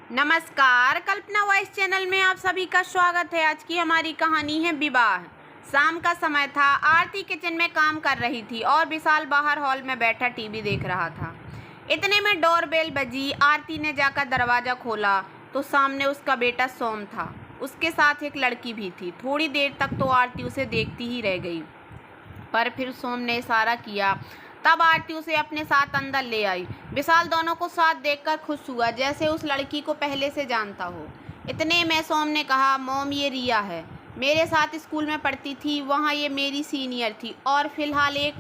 नमस्कार, कल्पना voice channel में आप सभी का स्वागत है। आज की हमारी कहानी है विवाह। शाम का समय था। आरती किचन में काम कर रही थी और विशाल बाहर हॉल में बैठा टीवी देख रहा था। इतने में डोरबेल बजी। आरती ने जाकर दरवाज़ा खोला तो सामने उसका बेटा सोम था। उसके साथ एक लड़की भी थी। थोड़ी देर तक तो आरती उसे देखती ही रह गई, पर फिर सोम ने इशारा किया। तब आरती उसे अपने साथ अंदर ले आई। विशाल दोनों को साथ देखकर खुश हुआ, जैसे उस लड़की को पहले से जानता हो। इतने में सोम ने कहा, मॉम ये रिया है, मेरे साथ स्कूल में पढ़ती थी, वहाँ ये मेरी सीनियर थी और फिलहाल एक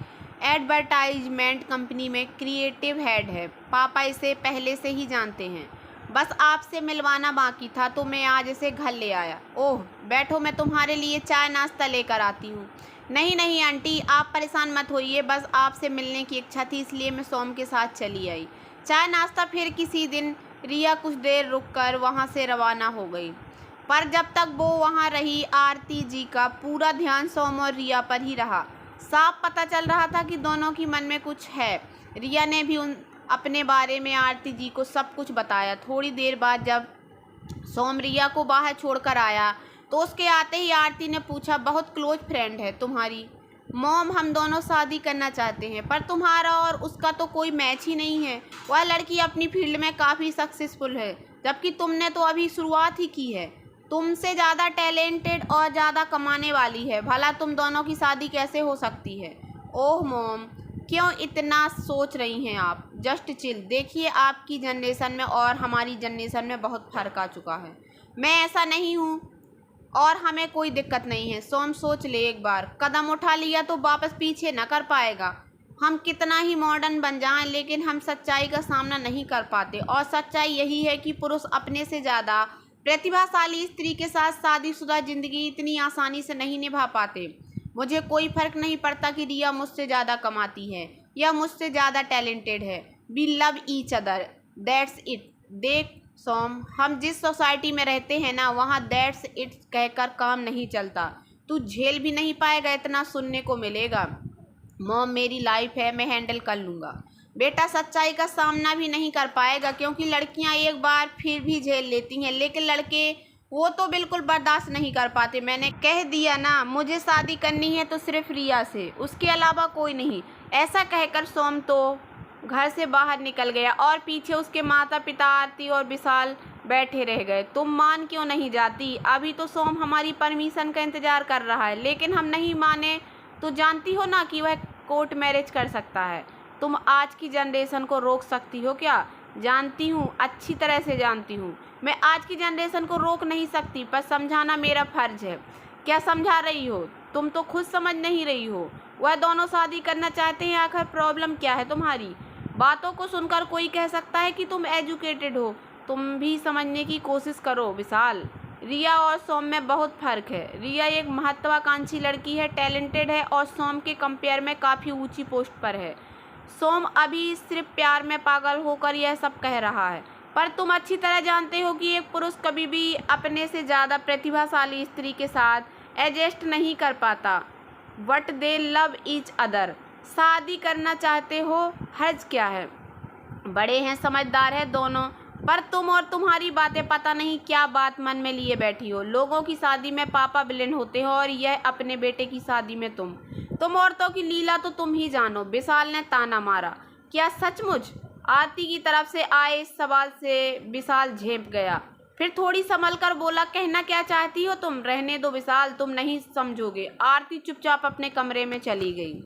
एडवर्टाइजमेंट कंपनी में क्रिएटिव हेड है। पापा इसे पहले से ही जानते हैं, बस आपसे मिलवाना बाकी था तो मैं आज इसे घर ले आया। ओह बैठो, मैं तुम्हारे लिए चाय नाश्ता लेकर आती हूँ। नहीं नहीं आंटी, आप परेशान मत होइए, बस आपसे मिलने की इच्छा थी इसलिए मैं सोम के साथ चली आई। चाय नाश्ता फिर किसी दिन। रिया कुछ देर रुककर वहाँ से रवाना हो गई, पर जब तक वो वहाँ रही आरती जी का पूरा ध्यान सोम और रिया पर ही रहा। साफ पता चल रहा था कि दोनों की मन में कुछ है। रिया ने भी अपने बारे में आरती जी को सब कुछ बताया। थोड़ी देर बाद जब सोम रिया को बाहर छोड़कर आया तो उसके आते ही आरती ने पूछा, बहुत क्लोज फ्रेंड है तुम्हारी? मॉम, हम दोनों शादी करना चाहते हैं, पर तुम्हारा और उसका तो कोई मैच ही नहीं है। वह लड़की अपनी फील्ड में काफ़ी सक्सेसफुल है, जबकि तुमने तो अभी शुरुआत ही की है। तुमसे ज़्यादा टैलेंटेड और ज़्यादा कमाने वाली है। भला तुम दोनों की शादी कैसे हो सकती है? ओह मॉम, क्यों इतना सोच रही हैं आप? Just chill. देखिए, आपकी जनरेशन में और हमारी जनरेशन में बहुत फ़र्क आ चुका है। मैं ऐसा नहीं हूँ और हमें कोई दिक्कत नहीं है। सोम सोच ले, एक बार कदम उठा लिया तो वापस पीछे न कर पाएगा। हम कितना ही मॉडर्न बन जाएं, लेकिन हम सच्चाई का सामना नहीं कर पाते, और सच्चाई यही है कि पुरुष अपने से ज़्यादा प्रतिभाशाली स्त्री के साथ शादीशुदा ज़िंदगी इतनी आसानी से नहीं निभा पाते। मुझे कोई फ़र्क नहीं पड़ता कि रिया मुझसे ज़्यादा कमाती है या मुझसे ज़्यादा टैलेंटेड है। We love each other, that's it. देख सोम, हम जिस सोसाइटी में रहते हैं ना, वहाँ दैट्स इट कहकर काम नहीं चलता। तू झेल भी नहीं पाएगा, इतना सुनने को मिलेगा। मॉम, मेरी लाइफ है, मैं हैंडल कर लूँगा। बेटा सच्चाई का सामना भी नहीं कर पाएगा, क्योंकि लड़कियाँ एक बार फिर भी झेल लेती हैं, लेकिन लड़के वो तो बिल्कुल बर्दाश्त नहीं कर पाते। मैंने कह दिया ना, मुझे शादी करनी है तो सिर्फ रिया से, उसके अलावा कोई नहीं। ऐसा कहकर सोम तो घर से बाहर निकल गया और पीछे उसके माता पिता आरती और विशाल बैठे रह गए। तुम मान क्यों नहीं जाती? अभी तो सोम हमारी परमिशन का इंतज़ार कर रहा है, लेकिन हम नहीं माने तो जानती हो ना कि वह कोर्ट मैरिज कर सकता है। तुम आज की जनरेशन को रोक सकती हो क्या? जानती हूँ, अच्छी तरह से जानती हूँ। मैं आज की जनरेशन को रोक नहीं सकती, पर समझाना मेरा फ़र्ज है। क्या समझा रही हो? तुम तो खुद समझ नहीं रही हो। वह दोनों शादी करना चाहते हैं, आखिर प्रॉब्लम क्या है तुम्हारी? बातों को सुनकर कोई कह सकता है कि तुम एजुकेटेड हो। तुम भी समझने की कोशिश करो विशाल। रिया और सोम में बहुत फ़र्क है। रिया एक महत्वाकांक्षी लड़की है, टैलेंटेड है और सोम के कंपेयर में काफ़ी ऊंची पोस्ट पर है। सोम अभी सिर्फ प्यार में पागल होकर यह सब कह रहा है, पर तुम अच्छी तरह जानते हो कि एक पुरुष कभी भी अपने से ज़्यादा प्रतिभाशाली स्त्री के साथ एडजस्ट नहीं कर पाता। But they love each other. शादी करना चाहते हो, हर्ज क्या है? बड़े हैं, समझदार है दोनों, पर तुम और तुम्हारी बातें पता नहीं क्या बात मन में लिए बैठी हो। लोगों की शादी में पापा विलेन होते हो और यह अपने बेटे की शादी में तुम औरतों की लीला तो तुम ही जानो। विशाल ने ताना मारा। क्या सचमुच? आरती की तरफ से आए इस सवाल से विशाल झेप गया, फिर थोड़ी संभल कर बोला, कहना क्या चाहती हो तुम? रहने दो विशाल, तुम नहीं समझोगे। आरती चुपचाप अपने कमरे में चली गई।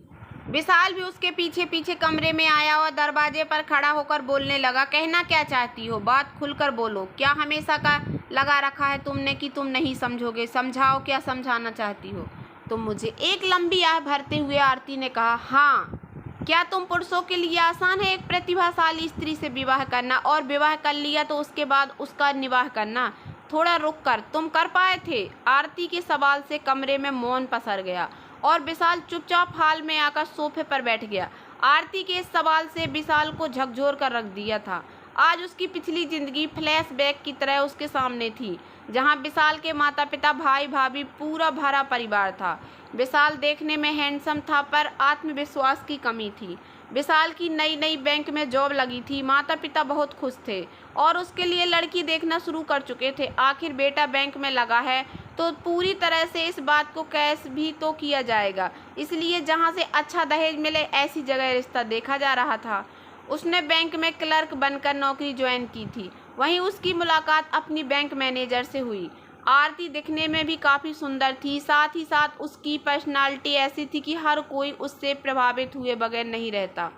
विशाल भी उसके पीछे पीछे कमरे में आया और दरवाजे पर खड़ा होकर बोलने लगा, कहना क्या चाहती हो? बात खुलकर बोलो। क्या हमेशा का लगा रखा है तुमने कि तुम नहीं समझोगे? समझाओ, क्या समझाना चाहती हो तुम मुझे? एक लंबी आह भरते हुए आरती ने कहा, हाँ। क्या तुम पुरुषों के लिए आसान है एक प्रतिभाशाली स्त्री से विवाह करना, और विवाह कर लिया तो उसके बाद उसका निवाह करना? थोड़ा रुक कर तुम कर पाए थे? आरती के सवाल से कमरे में मौन पसर गया और विशाल चुपचाप हाल में आकर सोफे पर बैठ गया। आरती के इस सवाल से विशाल को झकझोर कर रख दिया था। आज उसकी पिछली जिंदगी फ्लैशबैक की तरह उसके सामने थी, जहां विशाल के माता पिता, भाई भाभी, पूरा भरा परिवार था। विशाल देखने में हैंडसम था, पर आत्मविश्वास की कमी थी। विशाल की नई नई बैंक में जॉब लगी थी। माता पिता बहुत खुश थे और उसके लिए लड़की देखना शुरू कर चुके थे। आखिर बेटा बैंक में लगा है तो पूरी तरह से इस बात को कैश भी तो किया जाएगा, इसलिए जहां से अच्छा दहेज मिले ऐसी जगह रिश्ता देखा जा रहा था। उसने बैंक में क्लर्क बनकर नौकरी ज्वाइन की थी। वहीं उसकी मुलाकात अपनी बैंक मैनेजर से हुई। आरती दिखने में भी काफ़ी सुंदर थी, साथ ही साथ उसकी पर्सनालिटी ऐसी थी कि हर कोई उससे प्रभावित हुए बगैर नहीं रहता।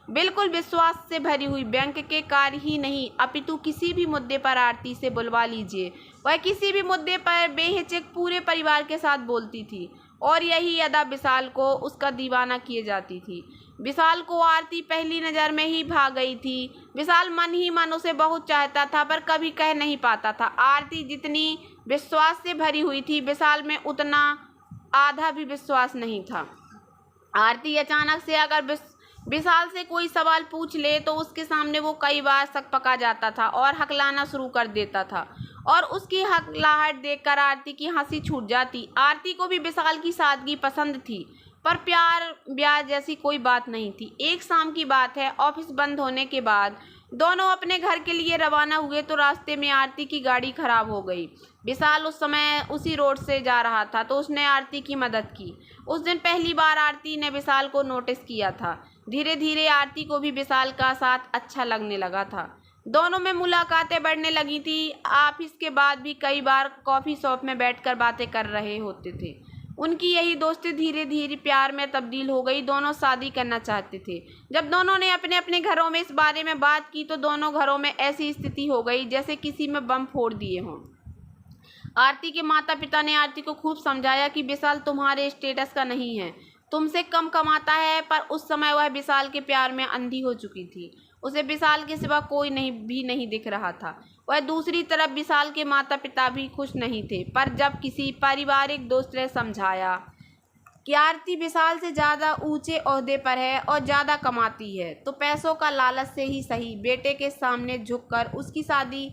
बिल्कुल विश्वास से भरी हुई, बैंक के कार्य ही नहीं अपितु किसी भी मुद्दे पर आरती से बुलवा लीजिए, वह किसी भी मुद्दे पर बेहिचक पूरे परिवार के साथ बोलती थी और यही अदा विशाल को उसका दीवाना किए जाती थी। विशाल को आरती पहली नज़र में ही भा गई थी। विशाल मन ही मन उसे बहुत चाहता था पर कभी कह नहीं पाता था। आरती जितनी विश्वास से भरी हुई थी, विशाल में उतना आधा भी विश्वास नहीं था। आरती अचानक से अगर विशाल से कोई सवाल पूछ ले तो उसके सामने वो कई बार सकपका जाता था और हकलाना शुरू कर देता था और उसकी हकलाहट देखकर आरती की हंसी छूट जाती। आरती को भी विशाल की सादगी पसंद थी पर प्यार ब्याह जैसी कोई बात नहीं थी। एक शाम की बात है, ऑफिस बंद होने के बाद दोनों अपने घर के लिए रवाना हुए तो रास्ते में आरती की गाड़ी खराब हो गई। विशाल उस समय उसी रोड से जा रहा था तो उसने आरती की मदद की। उस दिन पहली बार आरती ने विशाल को नोटिस किया था। धीरे धीरे आरती को भी विशाल का साथ अच्छा लगने लगा था। दोनों में मुलाकातें बढ़ने लगी थी। ऑफिस के बाद भी कई बार कॉफ़ी शॉप में बैठकर बातें कर रहे होते थे। उनकी यही दोस्ती धीरे धीरे प्यार में तब्दील हो गई। दोनों शादी करना चाहते थे। जब दोनों ने अपने अपने घरों में इस बारे में बात की तो दोनों घरों में ऐसी स्थिति हो गई जैसे किसी में बम फोड़ दिए हों। आरती के माता पिता ने आरती को खूब समझाया कि विशाल तुम्हारे स्टेटस का नहीं है, तुमसे कम कमाता है, पर उस समय वह विशाल के प्यार में अंधी हो चुकी थी। उसे विशाल के सिवा कोई नहीं दिख रहा था। वह दूसरी तरफ विशाल के माता पिता भी खुश नहीं थे, पर जब किसी पारिवारिक दोस्त ने समझाया कि आरती विशाल से ज़्यादा ऊंचे ओहदे पर है और ज़्यादा कमाती है तो पैसों का लालच से ही सही बेटे के सामने झुककर उसकी शादी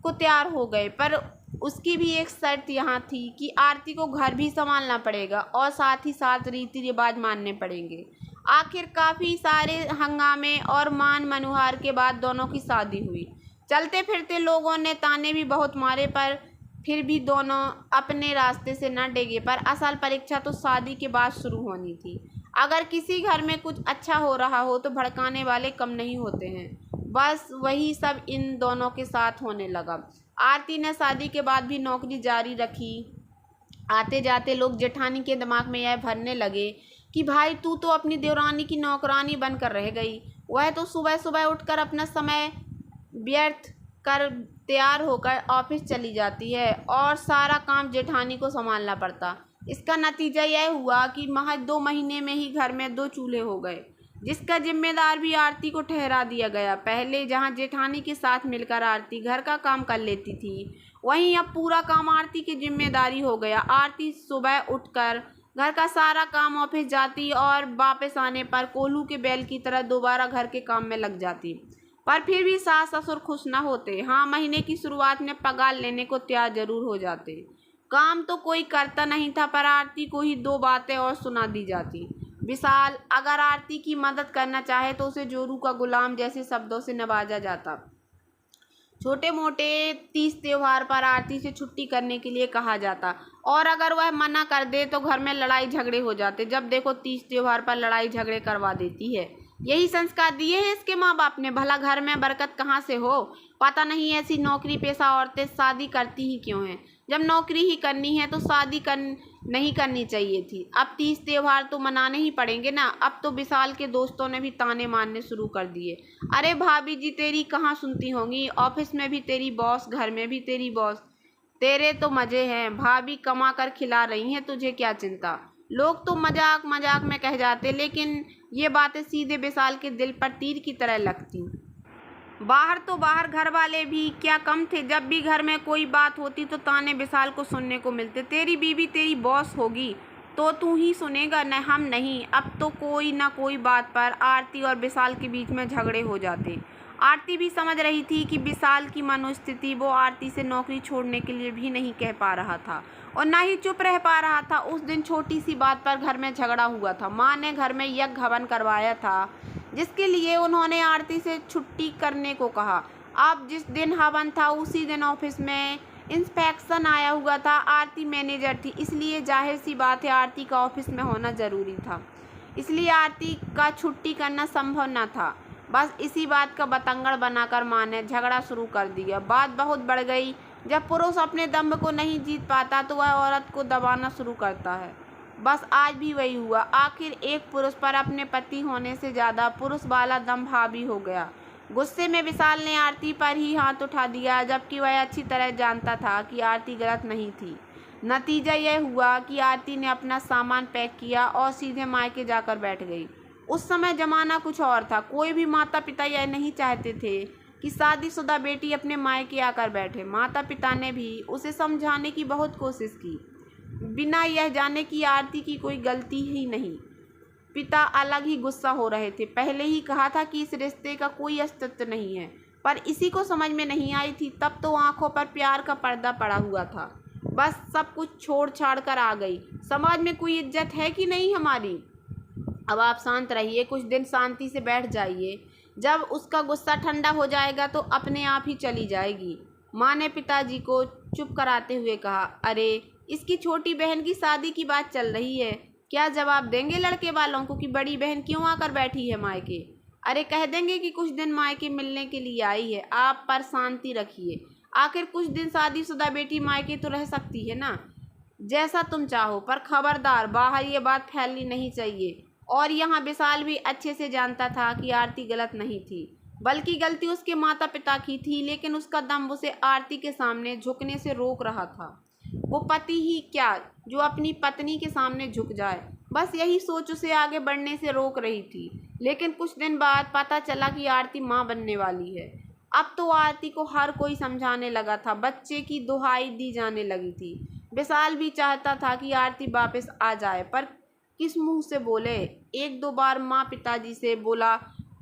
को तैयार हो गए। पर उसकी भी एक शर्त यहाँ थी कि आरती को घर भी संभालना पड़ेगा और साथ ही साथ रीति रिवाज मानने पड़ेंगे। आखिर काफ़ी सारे हंगामे और मान मनुहार के बाद दोनों की शादी हुई। चलते फिरते लोगों ने ताने भी बहुत मारे पर फिर भी दोनों अपने रास्ते से न डिगे। पर असल परीक्षा तो शादी के बाद शुरू होनी थी। अगर किसी घर में कुछ अच्छा हो रहा हो तो भड़काने वाले कम नहीं होते हैं। बस वही सब इन दोनों के साथ होने लगा। आरती ने शादी के बाद भी नौकरी जारी रखी। आते जाते लोग जेठानी के दिमाग में यह भरने लगे कि भाई तू तो अपनी देवरानी की नौकरानी बनकर रह गई। वह तो सुबह सुबह उठकर अपना समय व्यर्थ कर तैयार होकर ऑफिस चली जाती है और सारा काम जेठानी को संभालना पड़ता। इसका नतीजा यह हुआ कि महज 2 महीने में ही घर में 2 चूल्हे हो गए, जिसका जिम्मेदार भी आरती को ठहरा दिया गया। पहले जहां जेठानी के साथ मिलकर आरती घर का काम कर लेती थी, वहीं अब पूरा काम आरती की जिम्मेदारी हो गया। आरती सुबह उठकर घर का सारा काम ऑफिस जाती और वापस आने पर कोल्हू के बैल की तरह दोबारा घर के काम में लग जाती। पर फिर भी सास ससुर खुश न होते। हाँ, महीने की शुरुआत में पगार लेने को तैयार जरूर हो जाते। काम तो कोई करता नहीं था, पर आरती को ही 2 बातें और सुना दी जाती। विशाल अगर आरती की मदद करना चाहे तो उसे जोरू का गुलाम जैसे शब्दों से नवाजा जाता। छोटे मोटे तीज त्योहार पर आरती से छुट्टी करने के लिए कहा जाता और अगर वह मना कर दे तो घर में लड़ाई झगड़े हो जाते। जब देखो तीज त्योहार पर लड़ाई झगड़े करवा देती है। यही संस्कार दिए हैं इसके माँ बाप ने। भला घर में बरकत कहाँ से हो? पता नहीं ऐसी नौकरी पेशा औरतें शादी करती ही क्यों हैं? जब नौकरी ही करनी है तो शादी नहीं करनी चाहिए थी। अब तीज त्योहार तो मनाने ही पड़ेंगे ना। अब तो विशाल के दोस्तों ने भी ताने मारने शुरू कर दिए। अरे भाभी जी तेरी कहाँ सुनती होंगी, ऑफिस में भी तेरी बॉस, घर में भी तेरी बॉस, तेरे तो मज़े हैं, भाभी कमा कर खिला रही हैं, तुझे क्या चिंता। लोग तो मजाक मजाक में कह जाते, लेकिन ये बातें सीधे विशाल के दिल पर तीर की तरह लगती। बाहर तो बाहर घर वाले भी क्या कम थे। जब भी घर में कोई बात होती तो ताने विशाल को सुनने को मिलते। तेरी बीवी तेरी बॉस होगी तो तू ही सुनेगा, न हम नहीं। अब तो कोई ना कोई बात पर आरती और विशाल के बीच में झगड़े हो जाते। आरती भी समझ रही थी कि विशाल की मनोस्थिति वो आरती से नौकरी छोड़ने के लिए भी नहीं कह पा रहा था और ना ही चुप रह पा रहा था। उस दिन छोटी सी बात पर घर में झगड़ा हुआ था। माँ ने घर में यज्ञ हवन करवाया था जिसके लिए उन्होंने आरती से छुट्टी करने को कहा। अब जिस दिन हवन था उसी दिन ऑफिस में इंस्पेक्शन आया हुआ था। आरती मैनेजर थी, इसलिए जाहिर सी बात है आरती का ऑफिस में होना ज़रूरी था, इसलिए आरती का छुट्टी करना संभव न था। बस इसी बात का बतंगड़ बनाकर माँ ने झगड़ा शुरू कर दिया। बात बहुत बढ़ गई। जब पुरुष अपने दम को नहीं जीत पाता तो वह औरत को दबाना शुरू करता है। बस आज भी वही हुआ। आखिर एक पुरुष पर अपने पति होने से ज़्यादा पुरुष वाला दम हावी हो गया। गुस्से में विशाल ने आरती पर ही हाथ उठा दिया, जबकि वह अच्छी तरह जानता था कि आरती गलत नहीं थी। नतीजा यह हुआ कि आरती ने अपना सामान पैक किया और सीधे मायके जाकर बैठ गई। उस समय जमाना कुछ और था। कोई भी माता पिता यह नहीं चाहते थे कि शादीशुदा बेटी अपने मायके आकर बैठे। माता पिता ने भी उसे समझाने की बहुत कोशिश की, बिना यह जाने कि आरती की कोई गलती ही नहीं। पिता अलग ही गुस्सा हो रहे थे। पहले ही कहा था कि इस रिश्ते का कोई अस्तित्व नहीं है, पर इसी को समझ में नहीं आई थी। तब तो आंखों पर प्यार का पर्दा पड़ा हुआ था। बस सब कुछ छोड़ छाड़ कर आ गई। समाज में कोई इज्जत है कि नहीं हमारी? अब आप शांत रहिए, कुछ दिन शांति से बैठ जाइए। जब उसका गुस्सा ठंडा हो जाएगा तो अपने आप ही चली जाएगी। माँ ने पिताजी को चुप कराते हुए कहा, अरे इसकी छोटी बहन की शादी की बात चल रही है। क्या जवाब देंगे लड़के वालों को कि बड़ी बहन क्यों आकर बैठी है मायके? अरे कह देंगे कि कुछ दिन मायके मिलने के लिए आई है। आप पर शांति रखिए। आखिर कुछ दिन शादीशुदा बेटी मायके तो रह सकती है ना, जैसा तुम चाहो, पर खबरदार बाहर ये बात फैलनी नहीं चाहिए। और यहाँ विशाल भी अच्छे से जानता था कि आरती गलत नहीं थी, बल्कि गलती उसके माता पिता की थी, लेकिन उसका दम उसे आरती के सामने झुकने से रोक रहा था। वो पति ही क्या जो अपनी पत्नी के सामने झुक जाए, बस यही सोच उसे आगे बढ़ने से रोक रही थी। लेकिन कुछ दिन बाद पता चला कि आरती माँ बनने वाली है। अब तो आरती को हर कोई समझाने लगा था, बच्चे की दुहाई दी जाने लगी थी। विशाल भी चाहता था कि आरती वापस आ जाए, पर किस मुंह से बोले? एक दो बार माँ पिताजी से बोला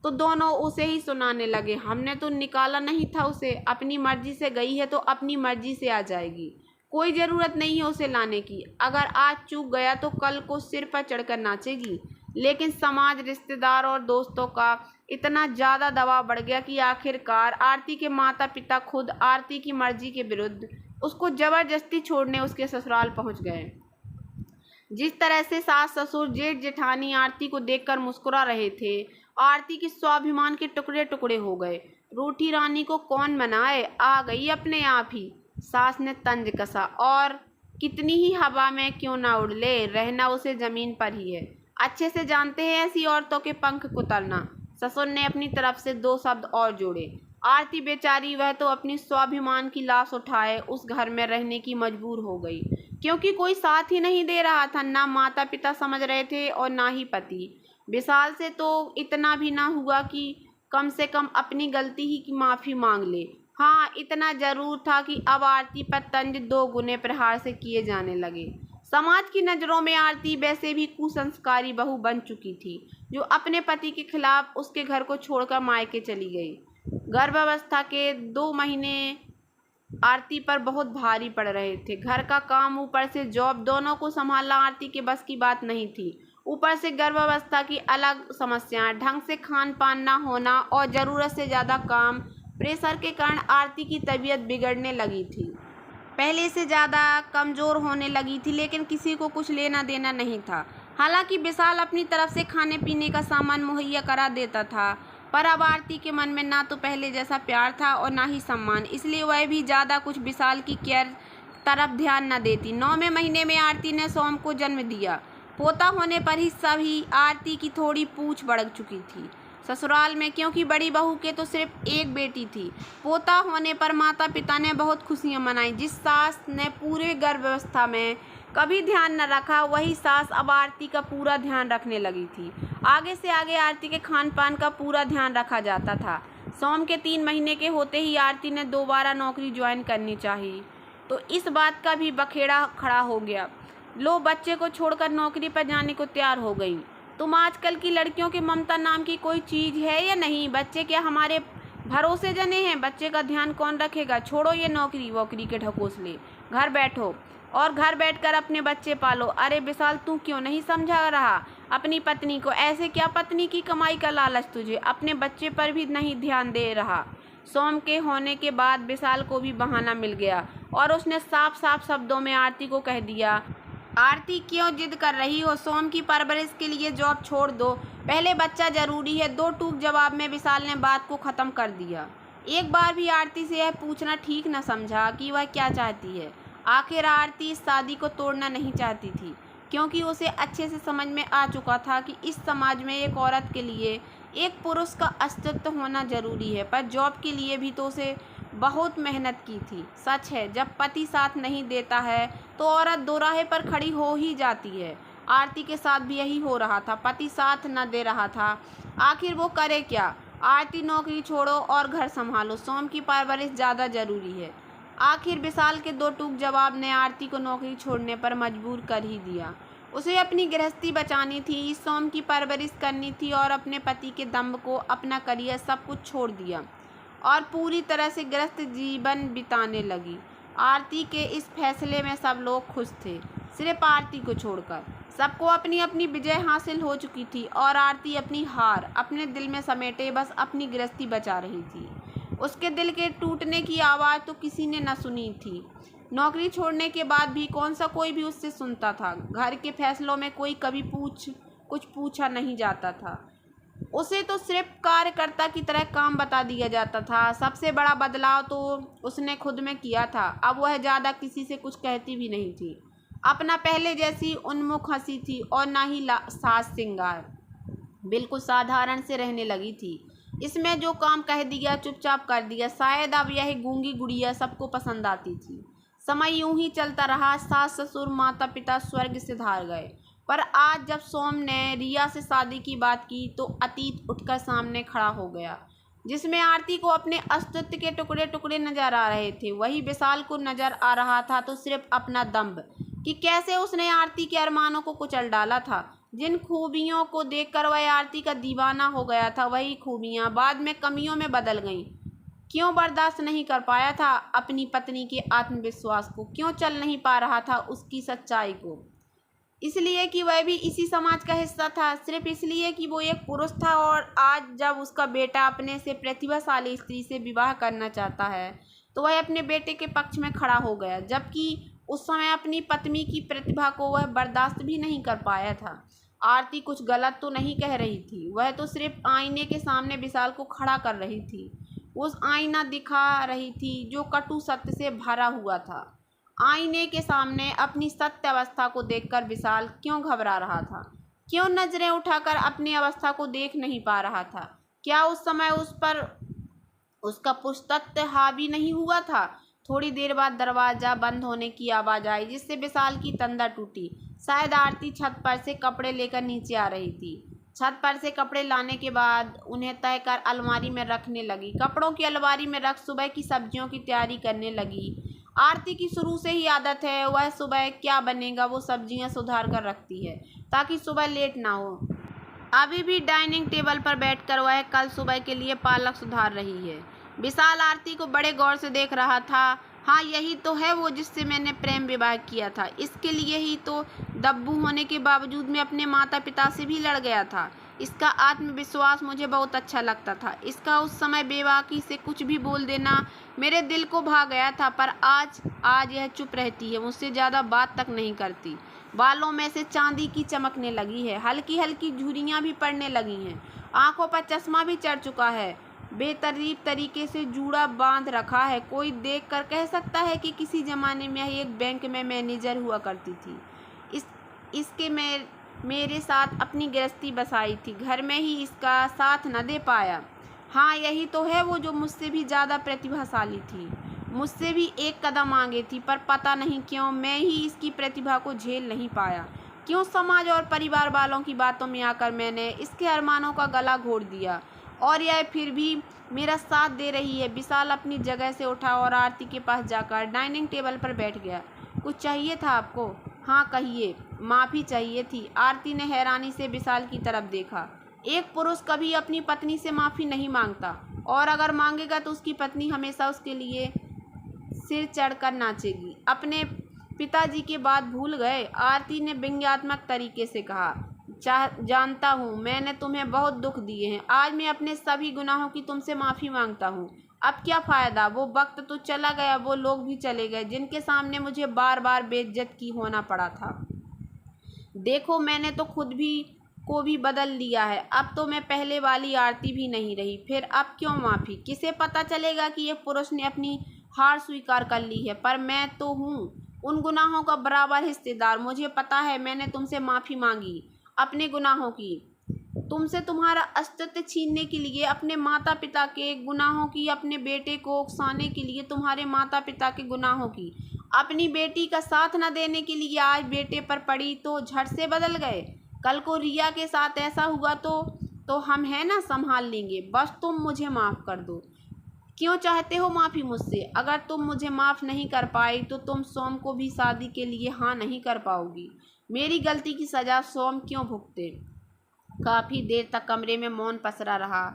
तो दोनों उसे ही सुनाने लगे, हमने तो निकाला नहीं था उसे, अपनी मर्जी से गई है तो अपनी मर्जी से आ जाएगी, कोई ज़रूरत नहीं है उसे लाने की। अगर आज चूक गया तो कल को सिर पर चढ़कर नाचेगी। लेकिन समाज, रिश्तेदार और दोस्तों का इतना ज़्यादा दबाव बढ़ गया कि आखिरकार आरती के माता पिता खुद आरती की मर्जी के विरुद्ध उसको ज़बरदस्ती छोड़ने उसके ससुराल पहुंच गए। जिस तरह से सास ससुर जेठ जेठानी आरती को देखकर मुस्कुरा रहे थे, आरती के स्वाभिमान के टुकड़े टुकड़े हो गए। रूठी रानी को कौन मनाए, आ गई अपने आप ही। सास ने तंज कसा, और कितनी ही हवा में क्यों ना उड़ ले, रहना उसे जमीन पर ही है। अच्छे से जानते हैं ऐसी औरतों के पंख कुतरना। ससुर ने अपनी तरफ से दो शब्द और जोड़े। आरती बेचारी, वह तो अपनी स्वाभिमान की लाश उठाए उस घर में रहने की मजबूर हो गई, क्योंकि कोई साथ ही नहीं दे रहा था। ना माता पिता समझ रहे थे और ना ही पति। विशाल से तो इतना भी ना हुआ कि कम से कम अपनी गलती ही की माफ़ी मांग ले। हाँ, इतना ज़रूर था कि अब आरती पर तंज दो गुने प्रहार से किए जाने लगे। समाज की नज़रों में आरती वैसे भी कुसंस्कारी बहू बन चुकी थी, जो अपने पति के खिलाफ उसके घर को छोड़कर मायके चली गई। गर्भावस्था के 2 महीने आरती पर बहुत भारी पड़ रहे थे। घर का काम ऊपर से जॉब, दोनों को संभालना आरती के बस की बात नहीं थी। ऊपर से गर्भावस्था की अलग समस्याएं, ढंग से खान पान ना होना और ज़रूरत से ज़्यादा काम, प्रेशर के कारण आरती की तबीयत बिगड़ने लगी थी। पहले से ज़्यादा कमज़ोर होने लगी थी, लेकिन किसी को कुछ लेना देना नहीं था। हालांकि विशाल अपनी तरफ से खाने पीने का सामान मुहैया करा देता था, पर अब आरती के मन में ना तो पहले जैसा प्यार था और ना ही सम्मान, इसलिए वह भी ज़्यादा कुछ विशाल की केयर तरफ ध्यान न देती। 9वें महीने में आरती ने सोम को जन्म दिया। पोता होने पर ही सभी आरती की थोड़ी पूछ बढ़ चुकी थी ससुराल में, क्योंकि बड़ी बहू के तो सिर्फ एक बेटी थी। पोता होने पर माता पिता ने बहुत खुशियां मनाई। जिस सास ने पूरे गर्भावस्था में कभी ध्यान न रखा, वही सास अब आरती का पूरा ध्यान रखने लगी थी। आगे से आगे आरती के खान पान का पूरा ध्यान रखा जाता था। सोम के 3 महीने के होते ही आरती ने दोबारा नौकरी ज्वाइन करनी चाहिए, तो इस बात का भी बखेड़ा खड़ा हो गया। लो, बच्चे को छोड़कर नौकरी पर जाने को तैयार हो गई। तुम आजकल की लड़कियों के ममता नाम की कोई चीज़ है या नहीं? बच्चे क्या हमारे भरोसे जने हैं, बच्चे का ध्यान कौन रखेगा। छोड़ो ये नौकरी वोकरी के ढकोसले, घर बैठो और घर बैठकर अपने बच्चे पालो। अरे विशाल, तू क्यों नहीं समझा रहा अपनी पत्नी को। ऐसे क्या पत्नी की कमाई का लालच तुझे, अपने बच्चे पर भी नहीं ध्यान दे रहा। सोम के होने के बाद विशाल को भी बहाना मिल गया और उसने साफ साफ शब्दों में आरती को कह दिया, आरती क्यों जिद कर रही हो। सोम की परवरिश के लिए जॉब छोड़ दो, पहले बच्चा जरूरी है। दो टूक जवाब में विशाल ने बात को ख़त्म कर दिया। एक बार भी आरती से यह पूछना ठीक न समझा कि वह क्या चाहती है। आखिर आरती इस शादी को तोड़ना नहीं चाहती थी, क्योंकि उसे अच्छे से समझ में आ चुका था कि इस समाज में एक औरत के लिए एक पुरुष का अस्तित्व होना जरूरी है। पर जॉब के लिए भी तो उसे बहुत मेहनत की थी। सच है, जब पति साथ नहीं देता है तो औरत दोराहे पर खड़ी हो ही जाती है। आरती के साथ भी यही हो रहा था, पति साथ न दे रहा था। आखिर वो करे क्या। आरती, नौकरी छोड़ो और घर संभालो, सोम की परवरिश ज़्यादा जरूरी है। आखिर विशाल के दो टूक जवाब ने आरती को नौकरी छोड़ने पर मजबूर कर ही दिया। उसे अपनी गृहस्थी बचानी थी, सोम की परवरिश करनी थी और अपने पति के दम को, अपना करियर, सब कुछ छोड़ दिया और पूरी तरह से गृहस्थ जीवन बिताने लगी। आरती के इस फैसले में सब लोग खुश थे, सिर्फ आरती को छोड़कर। सबको अपनी अपनी विजय हासिल हो चुकी थी और आरती अपनी हार अपने दिल में समेटे बस अपनी गृहस्थी बचा रही थी। उसके दिल के टूटने की आवाज़ तो किसी ने न सुनी थी। नौकरी छोड़ने के बाद भी कौन सा कोई भी उससे सुनता था। घर के फैसलों में कोई कभी कुछ पूछा नहीं जाता था। उसे तो सिर्फ कार्यकर्ता की तरह काम बता दिया जाता था। सबसे बड़ा बदलाव तो उसने खुद में किया था। अब वह ज़्यादा किसी से कुछ कहती भी नहीं थी। अपना पहले जैसी उन्मुख हंसी थी और ना ही साज सिंगार, बिल्कुल साधारण से रहने लगी थी। इसमें जो काम कह दिया चुपचाप कर दिया। शायद अब यह गूंगी गुड़िया सबको पसंद आती थी। समय यूं ही चलता रहा। सास ससुर माता पिता स्वर्ग से धार गए, पर आज जब सोम ने रिया से शादी की बात की तो अतीत उठकर सामने खड़ा हो गया, जिसमें आरती को अपने अस्तित्व के टुकड़े टुकड़े नजर आ रहे थे। वही विशाल को नजर आ रहा था तो सिर्फ अपना दम्भ, कि कैसे उसने आरती के अरमानों को कुचल डाला था। जिन खूबियों को देखकर वह आरती का दीवाना हो गया था, वही खूबियां बाद में कमियों में बदल गईं। क्यों बर्दाश्त नहीं कर पाया था अपनी पत्नी के आत्मविश्वास को, क्यों चल नहीं पा रहा था उसकी सच्चाई को। इसलिए कि वह भी इसी समाज का हिस्सा था, सिर्फ इसलिए कि वो एक पुरुष था। और आज जब उसका बेटा अपने से प्रतिभाशाली स्त्री से विवाह करना चाहता है तो वह अपने बेटे के पक्ष में खड़ा हो गया, जबकि उस समय अपनी पत्नी की प्रतिभा को वह बर्दाश्त भी नहीं कर पाया था। आरती कुछ गलत तो नहीं कह रही थी, वह तो सिर्फ आईने के सामने विशाल को खड़ा कर रही थी। उस आईना दिखा रही थी जो कटु सत्य से भरा हुआ था। आईने के सामने अपनी सत्य अवस्था को देखकर विशाल क्यों घबरा रहा था, क्यों नजरें उठाकर अपनी अवस्था को देख नहीं पा रहा था। क्या उस समय उस पर उसका पुरुषत्व हावी नहीं हुआ था। थोड़ी देर बाद दरवाज़ा बंद होने की आवाज़ आई, जिससे विशाल की तंद्रा टूटी। शायद आरती छत पर से कपड़े लेकर नीचे आ रही थी। छत पर से कपड़े लाने के बाद उन्हें तय कर अलमारी में रखने लगी। कपड़ों की अलमारी में रख सुबह की सब्जियों की तैयारी करने लगी। आरती की शुरू से ही आदत है, वह सुबह क्या बनेगा वो सब्जियां सुधार कर रखती है ताकि सुबह लेट ना हो। अभी भी डाइनिंग टेबल पर बैठकर वह कल सुबह के लिए पालक सुधार रही है। विशाल आरती को बड़े गौर से देख रहा था। हाँ, यही तो है वो जिससे मैंने प्रेम विवाह किया था। इसके लिए ही तो दब्बू होने के बावजूद मैं अपने माता पिता से भी लड़ गया था। इसका आत्मविश्वास मुझे बहुत अच्छा लगता था। इसका उस समय बेबाकी से कुछ भी बोल देना मेरे दिल को भा गया था। पर आज यह चुप रहती है, मुझसे ज़्यादा बात तक नहीं करती। बालों में से चांदी की चमकने लगी है, हल्की हल्की झुर्रियाँ भी पड़ने लगी हैं, आंखों पर चश्मा भी चढ़ चुका है, बेतरतीब तरीके से जूड़ा बांध रखा है। कोई देख कर कह सकता है कि किसी ज़माने में एक बैंक में मैनेजर हुआ करती थी। इसके मेरे साथ अपनी गृहस्थी बसाई थी, घर में ही इसका साथ न दे पाया। हाँ, यही तो है वो जो मुझसे भी ज़्यादा प्रतिभाशाली थी, मुझसे भी एक कदम आगे थी। पर पता नहीं क्यों मैं ही इसकी प्रतिभा को झेल नहीं पाया। क्यों समाज और परिवार वालों की बातों में आकर मैंने इसके अरमानों का गला घोट दिया और यह फिर भी मेरा साथ दे रही है। विशाल अपनी जगह से उठा और आरती के पास जाकर डाइनिंग टेबल पर बैठ गया। कुछ चाहिए था आपको? हाँ कहिए। माफ़ी चाहिए थी। आरती ने हैरानी से विशाल की तरफ देखा। एक पुरुष कभी अपनी पत्नी से माफ़ी नहीं मांगता। और अगर मांगेगा तो उसकी पत्नी हमेशा उसके लिए सिर चढ़कर नाचेगी। अपने पिताजी की बात भूल गए? आरती ने व्यंग्यात्मक तरीके से कहा। जानता हूँ, मैंने तुम्हें बहुत दुख दिए हैं। आज मैं अपने सभी गुनाहों की तुमसे माफ़ी मांगता हूँ। अब क्या फ़ायदा, वो वक्त तो चला गया, वो लोग भी चले गए जिनके सामने मुझे बार बार बेइज्जत की होना पड़ा था। देखो, मैंने तो खुद भी को भी बदल लिया है। अब तो मैं पहले वाली आरती भी नहीं रही। फिर अब क्यों माफ़ी? किसे पता चलेगा कि एक पुरुष ने अपनी हार स्वीकार कर ली है, पर मैं तो हूँ उन गुनाहों का बराबर हिस्सेदार। मुझे पता है, मैंने तुमसे माफ़ी मांगी अपने गुनाहों की, तुमसे तुम्हारा अस्तित्व छीनने के लिए, अपने माता पिता के गुनाहों की, अपने बेटे को उकसाने के लिए तुम्हारे माता पिता के गुनाहों की, अपनी बेटी का साथ न देने के लिए आज बेटे पर पड़ी तो झट से बदल गए। कल को रिया के साथ ऐसा हुआ तो हम है ना, संभाल लेंगे। बस तुम मुझे माफ़ कर दो। क्यों चाहते हो माफ़ी मुझसे? अगर तुम मुझे माफ़ नहीं कर पाई तो तुम सोम को भी शादी के लिए हाँ नहीं कर पाओगी। मेरी गलती की सज़ा सोम क्यों भुगते? काफ़ी देर तक कमरे में मौन पसरा रहा।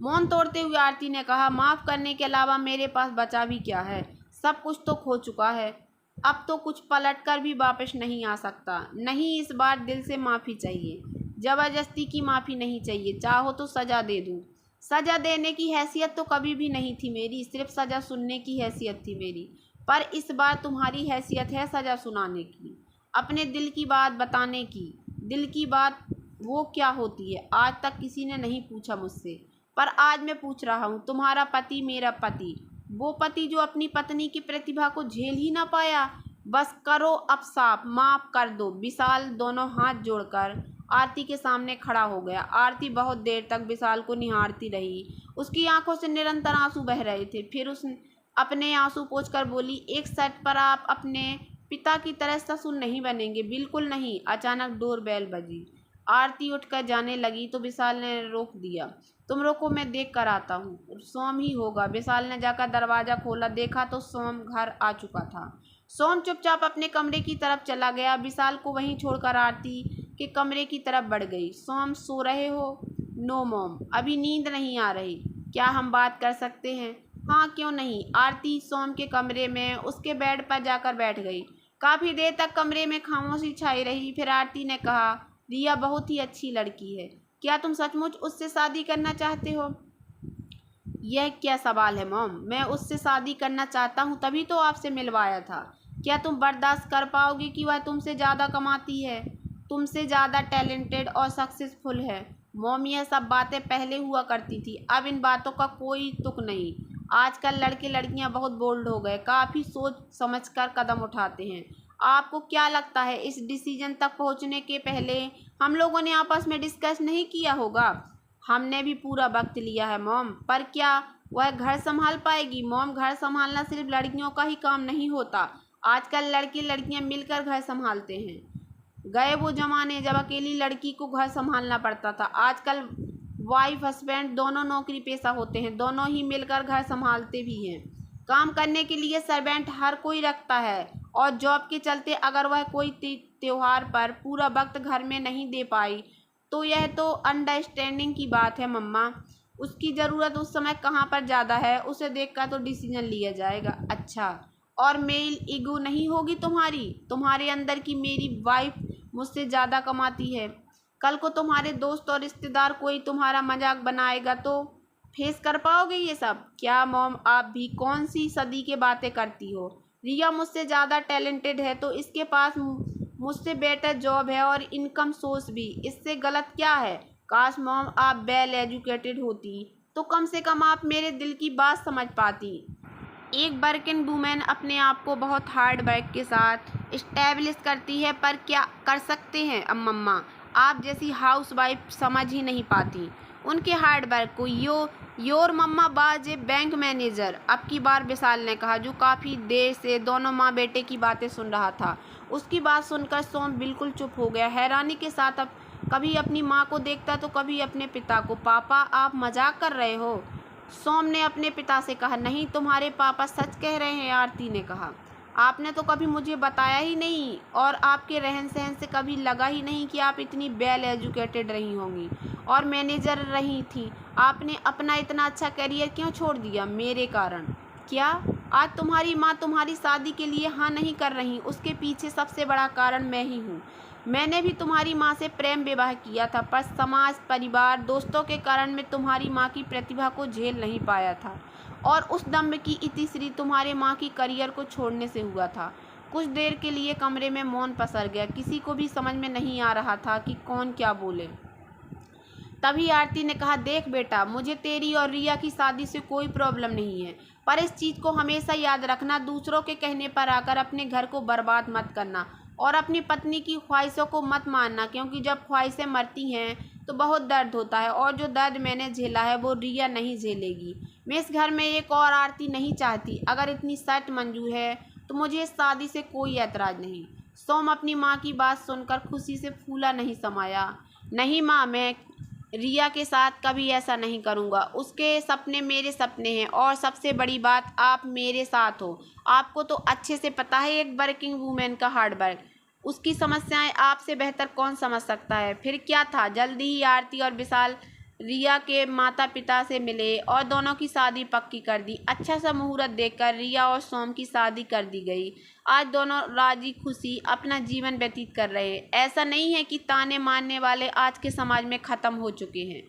मौन तोड़ते हुए आरती ने कहा, माफ़ करने के अलावा मेरे पास बचा भी क्या है? सब कुछ तो खो चुका है। अब तो कुछ पलट कर भी वापस नहीं आ सकता। नहीं, इस बार दिल से माफ़ी चाहिए। ज़बरदस्ती की माफ़ी नहीं चाहिए। चाहो तो सज़ा दे दूँ। सज़ा देने की हैसियत तो कभी भी नहीं थी मेरी, सिर्फ सज़ा सुनने की हैसियत थी मेरी। पर इस बार तुम्हारी हैसियत है सज़ा सुनाने की, अपने दिल की बात बताने की। दिल की बात वो क्या होती है? आज तक किसी ने नहीं पूछा मुझसे, पर आज मैं पूछ रहा हूँ। तुम्हारा पति, मेरा पति, वो पति जो अपनी पत्नी की प्रतिभा को झेल ही ना पाया। बस करो अब साफ, माफ़ कर दो। विशाल दोनों हाथ जोड़कर आरती के सामने खड़ा हो गया। आरती बहुत देर तक विशाल को निहारती रही। उसकी आंखों से निरंतर आंसू बह रहे थे। फिर उसने अपने आंसू पोंछकर बोली, एक शर्त पर, आप अपने पिता की तरह ससुर नहीं बनेंगे। बिल्कुल नहीं। अचानक डोरबेल बजी। आरती उठकर जाने लगी तो विशाल ने रोक दिया। तुम रुको, मैं देख कर आता हूँ। सोम ही होगा। विशाल ने जाकर दरवाज़ा खोला, देखा तो सोम घर आ चुका था। सोम चुपचाप अपने कमरे की तरफ चला गया। विशाल को वहीं छोड़कर आरती के कमरे की तरफ बढ़ गई। सोम, सो रहे हो? नो मॉम, अभी नींद नहीं आ रही। क्या हम बात कर सकते हैं? हाँ, क्यों नहीं। आरती सोम के कमरे में उसके बेड पर जाकर बैठ गई। काफ़ी देर तक कमरे में खामोशी छाई रही। फिर आरती ने कहा, रिया बहुत ही अच्छी लड़की है। क्या तुम सचमुच उससे शादी करना चाहते हो? यह क्या सवाल है मॉम? मैं उससे शादी करना चाहता हूँ, तभी तो आपसे मिलवाया था। क्या तुम बर्दाश्त कर पाओगे कि वह तुमसे ज़्यादा कमाती है, तुमसे ज़्यादा टैलेंटेड और सक्सेसफुल है? मॉम, यह सब बातें पहले हुआ करती थी, अब इन बातों का कोई तुक नहीं। आजकल लड़के लड़कियां बहुत बोल्ड हो गए, काफ़ी सोच समझकर कदम उठाते हैं। आपको क्या लगता है, इस डिसीजन तक पहुंचने के पहले हम लोगों ने आपस में डिस्कस नहीं किया होगा? हमने भी पूरा वक्त लिया है मॉम, पर क्या वह घर संभाल पाएगी? मॉम, घर संभालना सिर्फ लड़कियों का ही काम नहीं होता। आजकल लड़के लड़कियां मिलकर घर संभालते हैं। गए वो ज़माने जब अकेली लड़की को घर संभालना पड़ता था। आजकल वाइफ हस्बैंड दोनों नौकरी पेशा होते हैं, दोनों ही मिलकर घर संभालते भी हैं। काम करने के लिए सर्वेंट हर कोई रखता है, और जॉब के चलते अगर वह कोई त्योहार पर पूरा वक्त घर में नहीं दे पाई तो यह तो अंडरस्टैंडिंग की बात है मम्मा। उसकी ज़रूरत उस समय कहाँ पर ज़्यादा है, उसे देखकर तो डिसीजन लिया जाएगा। अच्छा, और मेल ईगो नहीं होगी तुम्हारे अंदर की मेरी वाइफ मुझसे ज़्यादा कमाती है? कल को तुम्हारे दोस्त और रिश्तेदार कोई तुम्हारा मजाक बनाएगा तो फेस कर पाओगे ये सब? क्या मॉम, आप भी कौन सी सदी के बातें करती हो? रिया मुझसे ज़्यादा टैलेंटेड है तो इसके पास मुझसे बेटर जॉब है और इनकम सोर्स भी। इससे गलत क्या है? काश मॉम आप वेल एजुकेटेड होती तो कम से कम आप मेरे दिल की बात समझ पाती। एक वर्किंग वूमेन अपने आप को बहुत हार्ड वर्क के साथ इस्टेब्लिश करती है, पर क्या कर सकते हैं अब मम्मा, आप जैसी हाउस वाइफ समझ ही नहीं पाती उनके हार्ड वर्क को। योर मम्मा बाज ए बैंक मैनेजर, अब की बार विशाल ने कहा, जो काफ़ी देर से दोनों माँ बेटे की बातें सुन रहा था। उसकी बात सुनकर सोम बिल्कुल चुप हो गया, हैरानी के साथ। अब कभी अपनी माँ को देखता तो कभी अपने पिता को। पापा, आप मजाक कर रहे हो? सोम ने अपने पिता से कहा। नहीं, तुम्हारे पापा सच कह रहे हैं, आरती ने कहा। आपने तो कभी मुझे बताया ही नहीं और आपके रहन सहन से कभी लगा ही नहीं कि आप इतनी वेल एजुकेटेड रही होंगी और मैनेजर रही थी। आपने अपना इतना अच्छा करियर क्यों छोड़ दिया मेरे कारण? क्या आज तुम्हारी माँ तुम्हारी शादी के लिए हाँ नहीं कर रही, उसके पीछे सबसे बड़ा कारण मैं ही हूँ। मैंने भी तुम्हारी माँ से प्रेम विवाह किया था, पर समाज, परिवार, दोस्तों के कारण मैं तुम्हारी माँ की प्रतिभा को झेल नहीं पाया था और उस दम्भ की इतिश्री तुम्हारे माँ की करियर को छोड़ने से हुआ था। कुछ देर के लिए कमरे में मौन पसर गया। किसी को भी समझ में नहीं आ रहा था कि कौन क्या बोले। तभी आरती ने कहा, देख बेटा, मुझे तेरी और रिया की शादी से कोई प्रॉब्लम नहीं है, पर इस चीज़ को हमेशा याद रखना, दूसरों के कहने पर आकर अपने घर को बर्बाद मत करना और अपनी पत्नी की ख्वाहिशों को मत मानना, क्योंकि जब ख्वाहिशें मरती हैं तो बहुत दर्द होता है और जो दर्द मैंने झेला है वो रिया नहीं झेलेगी। मैं इस घर में एक और आरती नहीं चाहती। अगर इतनी शर्त मंजूर है तो मुझे इस शादी से कोई ऐतराज़ नहीं। सोम अपनी माँ की बात सुनकर खुशी से फूला नहीं समाया। नहीं माँ, मैं रिया के साथ कभी ऐसा नहीं करूँगा। उसके सपने मेरे सपने हैं और सबसे बड़ी बात, आप मेरे साथ हो। आपको तो अच्छे से पता है एक वर्किंग वूमेन का हार्ड वर्क, उसकी समस्याएं आपसे बेहतर कौन समझ सकता है। फिर क्या था, जल्दी ही आरती और विशाल रिया के माता पिता से मिले और दोनों की शादी पक्की कर दी। अच्छा सा मुहूर्त देखकर रिया और सोम की शादी कर दी गई। आज दोनों राजी खुशी अपना जीवन व्यतीत कर रहे हैं। ऐसा नहीं है कि ताने मारने वाले आज के समाज में ख़त्म हो चुके हैं,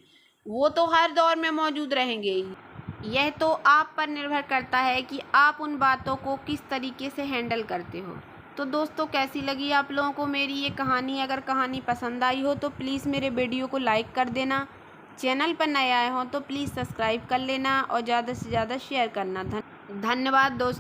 वो तो हर दौर में मौजूद रहेंगे ही। यह तो आप पर निर्भर करता है कि आप उन बातों को किस तरीके से हैंडल करते हो। तो दोस्तों, कैसी लगी आप लोगों को मेरी ये कहानी? अगर कहानी पसंद आई हो तो प्लीज़ मेरे वीडियो को लाइक कर देना। चैनल पर नए आए हों तो प्लीज़ सब्सक्राइब कर लेना और ज़्यादा से ज़्यादा शेयर करना। धन्यवाद दोस्तों।